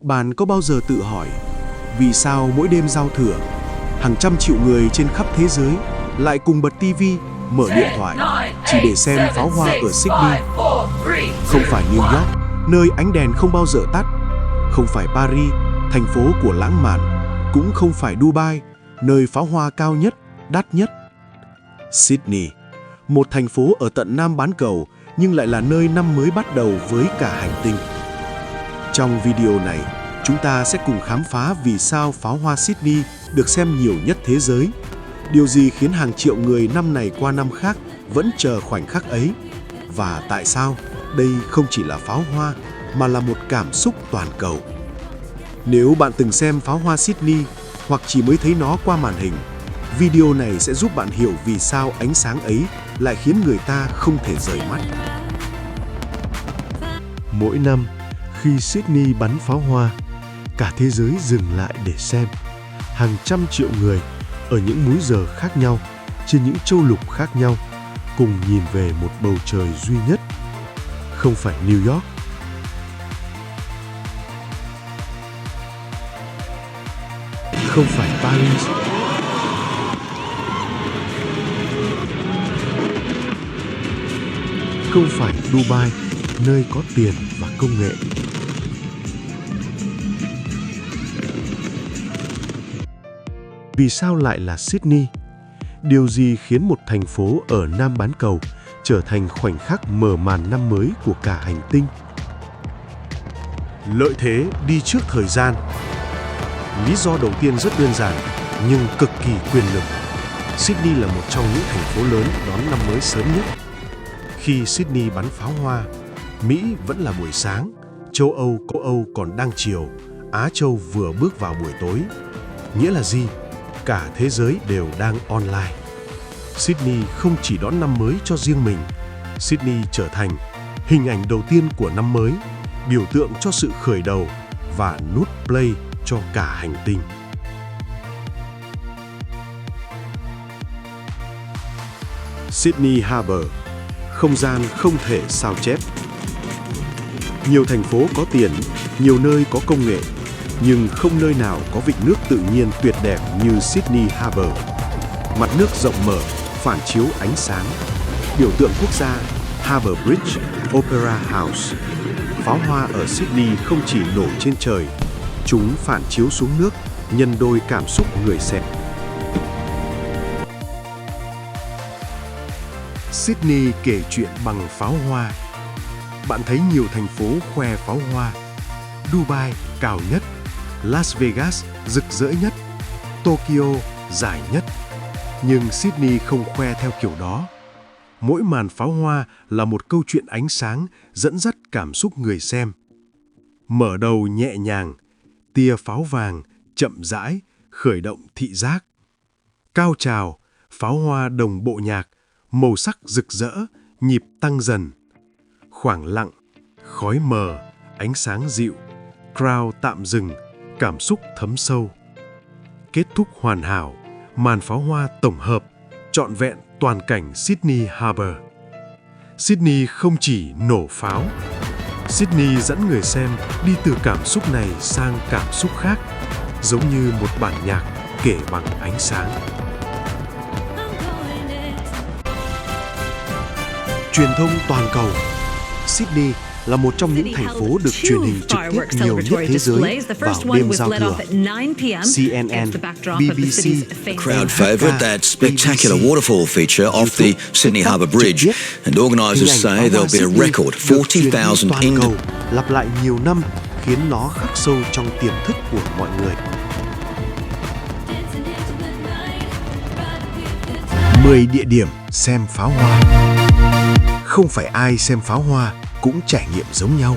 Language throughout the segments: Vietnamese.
Bạn có bao giờ tự hỏi vì sao mỗi đêm giao thừa, hàng trăm triệu người trên khắp thế giới lại cùng bật tivi, mở điện thoại chỉ để xem pháo hoa ở Sydney? Không phải New York, nơi ánh đèn không bao giờ tắt. Không phải Paris, thành phố của lãng mạn. Cũng không phải Dubai, nơi pháo hoa cao nhất, đắt nhất. Sydney, một thành phố ở tận Nam bán cầu nhưng lại là nơi năm mới bắt đầu với cả hành tinh. Trong video này, chúng ta sẽ cùng khám phá vì sao pháo hoa Sydney được xem nhiều nhất thế giới. Điều gì khiến hàng triệu người năm này qua năm khác vẫn chờ khoảnh khắc ấy? Và tại sao đây không chỉ là pháo hoa mà là một cảm xúc toàn cầu? Nếu bạn từng xem pháo hoa Sydney hoặc chỉ mới thấy nó qua màn hình, video này sẽ giúp bạn hiểu vì sao ánh sáng ấy lại khiến người ta không thể rời mắt. Mỗi năm, khi Sydney bắn pháo hoa, cả thế giới dừng lại để xem. Hàng trăm triệu người ở những múi giờ khác nhau, trên những châu lục khác nhau, cùng nhìn về một bầu trời duy nhất. Không phải New York, không phải Paris, không phải Dubai, nơi có tiền và công nghệ. Vì sao lại là Sydney? Điều gì khiến một thành phố ở Nam bán cầu trở thành khoảnh khắc mở màn năm mới của cả hành tinh? Lợi thế đi trước thời gian. Lý do đầu tiên rất đơn giản nhưng cực kỳ quyền lực. Sydney là một trong những thành phố lớn đón năm mới sớm nhất. Khi Sydney bắn pháo hoa, Mỹ vẫn là buổi sáng, châu Âu còn đang chiều, Á Châu vừa bước vào buổi tối. Nghĩa là gì? Cả thế giới đều đang online. Sydney không chỉ đón năm mới cho riêng mình, Sydney trở thành hình ảnh đầu tiên của năm mới, biểu tượng cho sự khởi đầu và nút play cho cả hành tinh. Sydney Harbour, không gian không thể sao chép. Nhiều thành phố có tiền, nhiều nơi có công nghệ, nhưng không nơi nào có vịnh nước tự nhiên tuyệt đẹp như Sydney Harbour. Mặt nước rộng mở, phản chiếu ánh sáng. Biểu tượng quốc gia Harbour Bridge, Opera House. Pháo hoa ở Sydney không chỉ nổ trên trời, chúng phản chiếu xuống nước, nhân đôi cảm xúc người xem. Sydney kể chuyện bằng pháo hoa. Bạn thấy nhiều thành phố khoe pháo hoa. Dubai cao nhất, Las Vegas rực rỡ nhất, Tokyo dài nhất. Nhưng Sydney không khoe theo kiểu đó. Mỗi màn pháo hoa là một câu chuyện ánh sáng dẫn dắt cảm xúc người xem. Mở đầu nhẹ nhàng, tia pháo vàng chậm rãi khởi động thị giác. Cao trào, pháo hoa đồng bộ nhạc, màu sắc rực rỡ, nhịp tăng dần. Khoảng lặng, khói mờ, ánh sáng dịu, crowd tạm dừng, cảm xúc thấm sâu. Kết thúc hoàn hảo, màn pháo hoa tổng hợp, trọn vẹn toàn cảnh Sydney Harbour. Sydney không chỉ nổ pháo, Sydney dẫn người xem đi từ cảm xúc này sang cảm xúc khác, giống như một bản nhạc kể bằng ánh sáng. Truyền thông toàn cầu. Sydney là một trong những thành phố được truyền hình trực tiếp nhiều nhất thế giới vào đêm giao thừa. CNN, BBC, The crowd favoured that spectacular waterfall feature off the Sydney Harbour Bridge, and organisers say there'll be a record 40,000 Indians. Lặp lại nhiều năm khiến nó khắc sâu trong tiềm thức của mọi người. 10 địa điểm xem pháo hoa. Không phải ai xem pháo hoa cũng trải nghiệm giống nhau.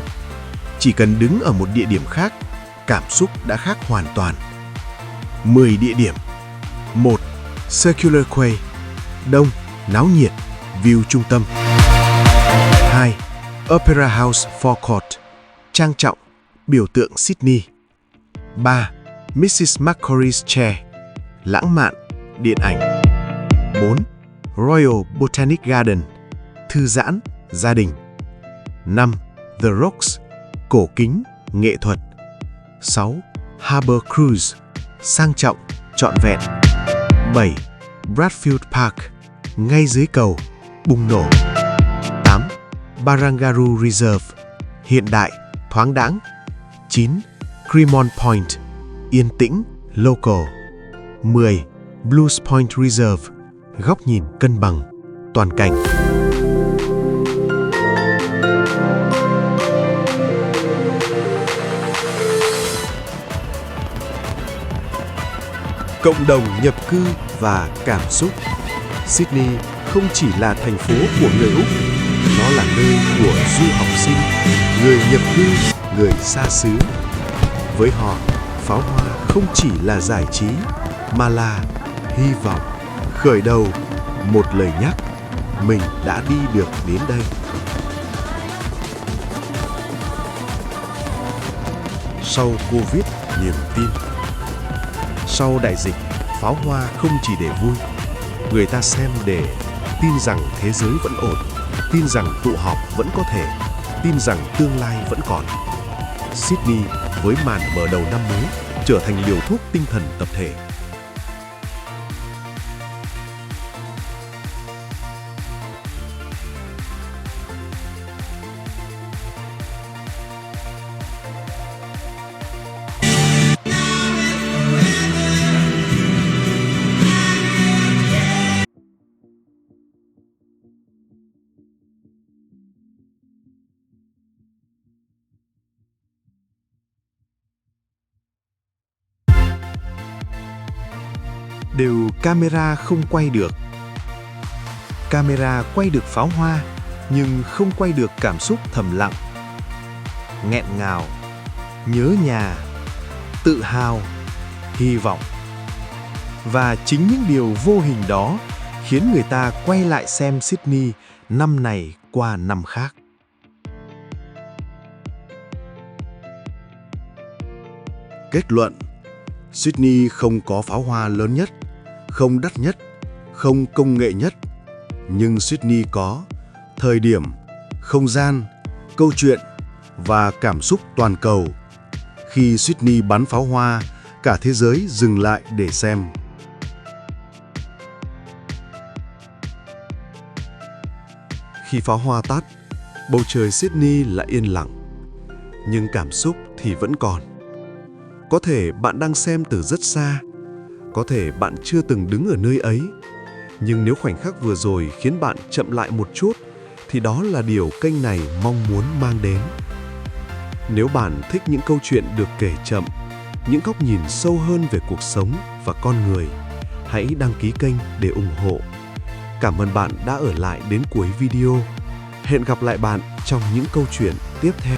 Chỉ cần đứng ở một địa điểm khác, cảm xúc đã khác hoàn toàn. 10 địa điểm. 1. Circular Quay, đông, náo nhiệt, view trung tâm. 2. Opera House Forecourt, trang trọng, biểu tượng Sydney. 3. Mrs. McCrory's Chair, lãng mạn, điện ảnh. 4. Royal Botanic Garden, thư giãn, gia đình. 5. The Rocks, cổ kính, nghệ thuật. 6. Harbour Cruise, sang trọng, trọn vẹn. 7. Bradfield Park, ngay dưới cầu, bùng nổ. 8. Barangaroo Reserve, hiện đại, thoáng đãng. 9. Cremorne Point, yên tĩnh, local. 10. Blues Point Reserve, góc nhìn cân bằng, toàn cảnh. Cộng đồng nhập cư và cảm xúc. Sydney không chỉ là thành phố của người Úc, nó là nơi của du học sinh, người nhập cư, người xa xứ. Với họ, pháo hoa không chỉ là giải trí, mà là hy vọng, khởi đầu, một lời nhắc, mình đã đi được đến đây. Sau Covid, niềm tin. Sau đại dịch, pháo hoa không chỉ để vui. Người ta xem để tin rằng thế giới vẫn ổn, tin rằng tụ họp vẫn có thể, tin rằng tương lai vẫn còn. Sydney với màn mở đầu năm mới trở thành liều thuốc tinh thần tập thể. Đều camera không quay được. Camera quay được pháo hoa, nhưng không quay được cảm xúc thầm lặng. Nghẹn ngào, nhớ nhà, tự hào, hy vọng. Và chính những điều vô hình đó khiến người ta quay lại xem Sydney năm này qua năm khác. Kết luận: Sydney không có pháo hoa lớn nhất, không đắt nhất, không công nghệ nhất. Nhưng Sydney có thời điểm, không gian, câu chuyện và cảm xúc toàn cầu. Khi Sydney bắn pháo hoa, cả thế giới dừng lại để xem. Khi pháo hoa tắt, bầu trời Sydney lại yên lặng. Nhưng cảm xúc thì vẫn còn. Có thể bạn đang xem từ rất xa, có thể bạn chưa từng đứng ở nơi ấy. Nhưng nếu khoảnh khắc vừa rồi khiến bạn chậm lại một chút, thì đó là điều kênh này mong muốn mang đến. Nếu bạn thích những câu chuyện được kể chậm, những góc nhìn sâu hơn về cuộc sống và con người, hãy đăng ký kênh để ủng hộ. Cảm ơn bạn đã ở lại đến cuối video. Hẹn gặp lại bạn trong những câu chuyện tiếp theo.